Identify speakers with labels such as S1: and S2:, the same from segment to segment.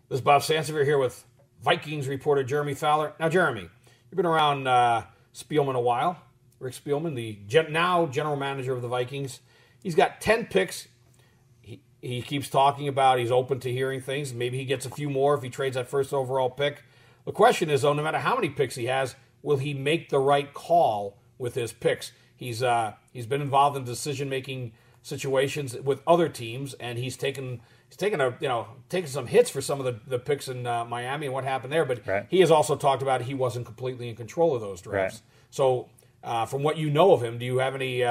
S1: This is Bob Sansevere here with Vikings reporter Jeremy Fowler. Now, Jeremy, you've been around Spielman a while. Rick Spielman, the now general manager of the Vikings. He's got 10 picks. He keeps talking about he's open to hearing things. Maybe he gets a few more if he trades that first overall pick. The question is, though, no matter how many picks he has, will he make the right call with his picks? He's been involved in decision-making situations with other teams, and he's taken some hits for some of the picks in Miami and what happened there. But
S2: right.
S1: He has also talked about he wasn't completely in control of those drafts.
S2: Right.
S1: So, from what you know of him, do you have any?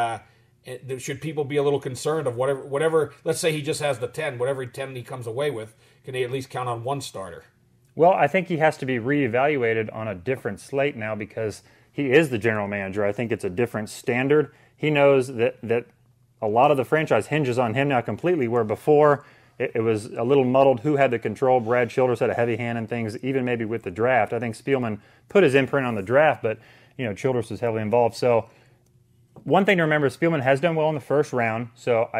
S1: Should people be a little concerned of whatever? Let's say he just has the 10. Whatever 10 he comes away with, can he at least count on one starter?
S2: Well, I think he has to be reevaluated on a different slate now because he is the general manager. I think it's a different standard. He knows that a lot of the franchise hinges on him now completely, where before it was a little muddled who had the control. Brad Childress had a heavy hand in things, even maybe with the draft. I think Spielman put his imprint on the draft, but Childress was heavily involved. So one thing to remember is Spielman has done well in the first round. So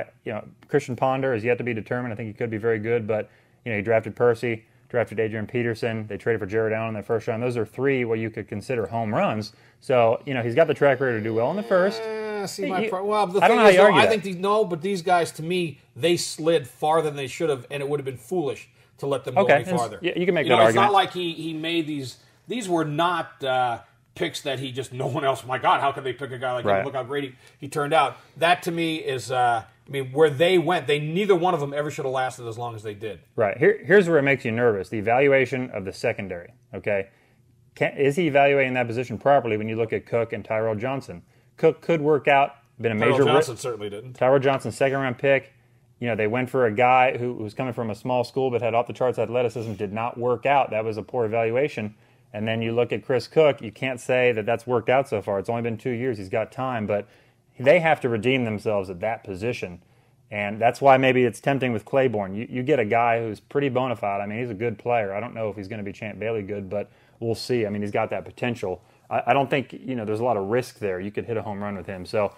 S2: Christian Ponder is yet to be determined. I think he could be very good, but he drafted Percy, drafted Adrian Peterson. They traded for Jared Allen in the first round. Those are three what you could consider home runs. So he's got the track record to do well in the first.
S1: I don't know
S2: how you argue
S1: I
S2: that.
S1: think but these guys, to me, they slid farther than they should have, and it would have been foolish to let them go any farther.
S2: Yeah, you can make that argument.
S1: It's not like he made these. These were not picks that he just, no one else. My God, how could they pick a guy like him? Look how great he turned out. That to me is, where they went, neither one of them ever should have lasted as long as they did.
S2: Right. Here's where it makes you nervous: the evaluation of the secondary. Okay, is he evaluating that position properly? When you look at Cook and Tyrell Johnson, Cook could work out. Been a major.
S1: Tyrell Johnson certainly didn't.
S2: Tyrell Johnson, second-round pick. They went for a guy who was coming from a small school but had off-the-charts athleticism. Did not work out. That was a poor evaluation. And then you look at Chris Cook. You can't say that that's worked out so far. It's only been 2 years. He's got time, but they have to redeem themselves at that position. And that's why maybe it's tempting with Claiborne. You get a guy who's pretty bona fide. He's a good player. I don't know if he's going to be Champ Bailey good, but we'll see. He's got that potential. I don't think there's a lot of risk there. You could hit a home run with him. So,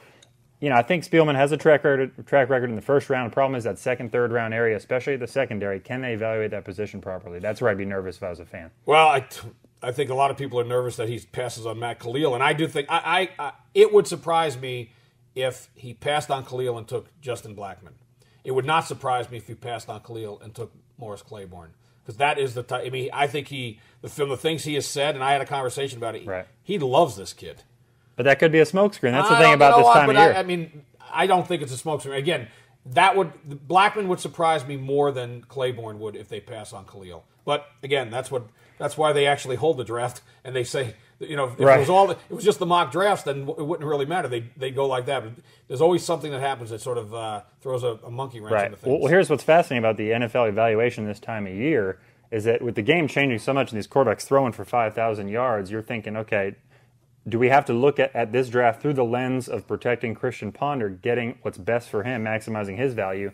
S2: I think Spielman has a track record in the first round. The problem is that second, third round area, especially the secondary. Can they evaluate that position properly? That's where I'd be nervous if I was a fan.
S1: Well, I think a lot of people are nervous that he passes on Matt Khalil, and I do think it would surprise me if he passed on Khalil and took Justin Blackmon. It would not surprise me if he passed on Khalil and took Morris Claiborne, because that is the type. I think the things he has said, and I had a conversation about it.
S2: Right.
S1: He loves this kid.
S2: But that could be a smokescreen. That's the thing about this time of year.
S1: I don't think it's a smokescreen. Again, Blackmon would surprise me more than Claiborne would if they pass on Khalil. But again, that's why they actually hold the draft, and they say, if it was just the mock drafts, then it wouldn't really matter. They go like that. But there's always something that happens that sort of throws a monkey wrench into things.
S2: Well, here's what's fascinating about the NFL evaluation this time of year is that with the game changing so much and these quarterbacks throwing for 5,000 yards, you're thinking, okay, do we have to look at this draft through the lens of protecting Christian Ponder, getting what's best for him, maximizing his value?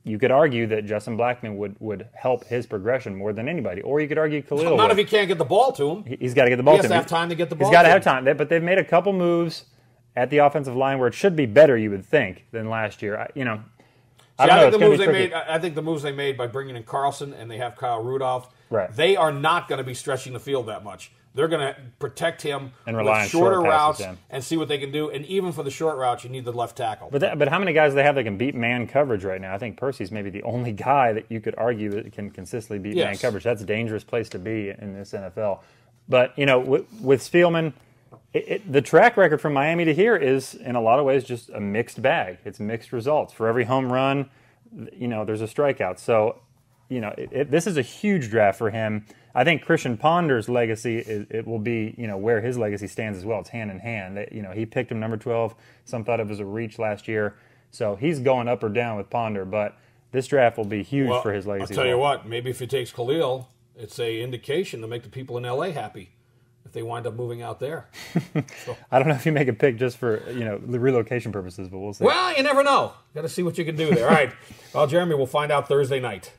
S2: You could argue that Justin Blackmon would help his progression more than anybody. Or you could argue Khalil
S1: Not if he can't get the ball to him.
S2: He's got to get the ball to him.
S1: He has to have time to get the ball
S2: He's got to have time. But they've made a couple moves at the offensive line where it should be better, you would think, than last year.
S1: I think the moves they made by bringing in Carlson and they have Kyle Rudolph, they are not going to be stretching the field that much. They're going to protect him
S2: and rely on
S1: shorter
S2: short
S1: routes and see what they can do. And even for the short routes, you need the left tackle.
S2: But how many guys do they have that can beat man coverage right now? I think Percy's maybe the only guy that you could argue that can consistently beat man coverage. That's a dangerous place to be in this NFL. But, with Spielman, the track record from Miami to here is, in a lot of ways, just a mixed bag. It's mixed results. For every home run, there's a strikeout. So, this is a huge draft for him. I think Christian Ponder's legacy it will be where his legacy stands as well. It's hand in hand. He picked him number 12. Some thought it was a reach last year, so he's going up or down with Ponder. But this draft will be huge for his legacy.
S1: I'll tell you what. Maybe if he takes Khalil, it's a indication to make the people in L.A. happy if they wind up moving out there. So.
S2: I don't know if you make a pick just for relocation purposes, but we'll see.
S1: Well, you never know. Got to see what you can do there. All right. Well, Jeremy, we'll find out Thursday night.